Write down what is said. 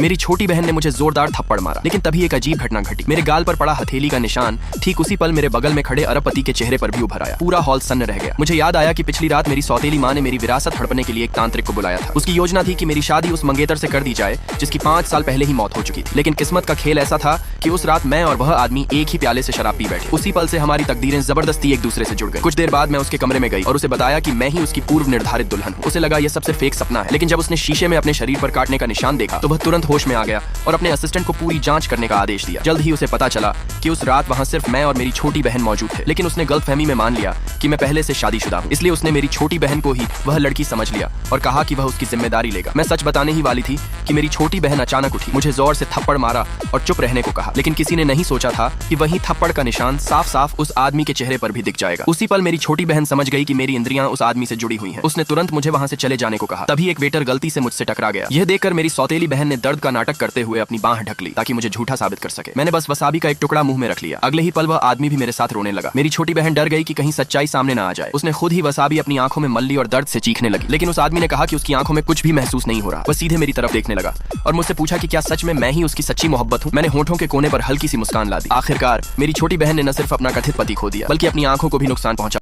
मेरी छोटी बहन ने मुझे जोरदार थप्पड़ मारा, लेकिन तभी एक अजीब घटना घटी। मेरे गाल पर पड़ा हथेली का निशान ठीक उसी पल मेरे बगल में खड़े अरबपति के चेहरे पर भी उभर आया। पूरा हॉल सन्न रह गया। मुझे याद आया कि पिछली रात मेरी सौतेली माँ ने मेरी विरासत हड़पने के लिए एक तांत्रिक को बुलाया था। उसकी योजना थी कि मेरी शादी उस मंगेतर से कर दी जाए जिसकी 5 साल पहले ही मौत हो चुकी थी। लेकिन किस्मत का खेल ऐसा था कि उस रात मैं और वह आदमी एक ही प्याले से शराब पी बैठे। उसी पल से हमारी तकदीरें जबरदस्ती एक दूसरे से जुड़ गई। कुछ देर बाद मैं उसके कमरे में गई और उसे बताया कि मैं ही उसकी पूर्व निर्धारित दुल्हन हूँ। उसे लगा यह सब सिर्फ एक सपना है, लेकिन जब उसने शीशे में अपने शरीर पर काटने का निशान देखा तो वह तुरंत होश में आ गया और अपने असिस्टेंट को पूरी जांच करने का आदेश दिया। जल्द ही उसे पता चला कि उस रात वहां सिर्फ मैं और मेरी छोटी बहन मौजूद थे, लेकिन उसने गलतफहमी में मान लिया कि मैं पहले से शादीशुदा हूँ। इसलिए उसने मेरी छोटी बहन को ही वह लड़की समझ लिया और कहा कि वह उसकी जिम्मेदारी लेगा। मैं सच बताने ही वाली थी कि मेरी छोटी बहन अचानक उठी, मुझे जोर से थप्पड़ मारा और चुप रहने को कहा, लेकिन किसी ने नहीं सोचा था कि वही थप्पड़ का निशान साफ साफ उस आदमी के चेहरे पर भी दिख जाएगा। उसी पल मेरी छोटी बहन समझ गई कि मेरी इंद्रियां उस आदमी से जुड़ी हुई हैं। उसने तुरंत मुझे वहां से चले जाने को कहा। तभी एक वेटर गलती से मुझसे टकरा गया। यह देखकर मेरी सौतेली बहन ने दर्द का नाटक करते हुए अपनी बांह ढक ली ताकि मुझे झूठा साबित कर सके। मैंने बस वसाबी का एक टुकड़ा मुंह में रख लिया। अगले ही पल वह आदमी भी मेरे साथ रोने लगा। मेरी छोटी बहन डर गई कि कहीं सच्चाई सामने ना आ जाए। उसने खुद ही वसाबी अपनी आंखों में मल ली और दर्द से चीखने लगी, लेकिन उस आदमी ने कहा कि उसकी आंखों में कुछ भी महसूस नहीं हो रहा। वह सीधे मेरी तरफ देखने लगा और मुझसे पूछा कि क्या सच में मैं ही उसकी सच्ची मोहब्बत हूँ। मैंने होठों के कोने पर हल्की सी मुस्कान ला दी। आखिरकार मेरी छोटी बहन ने न सिर्फ अपना कथित पति खो दिया बल्कि अपनी आंखों को भी नुकसान पहुंचा।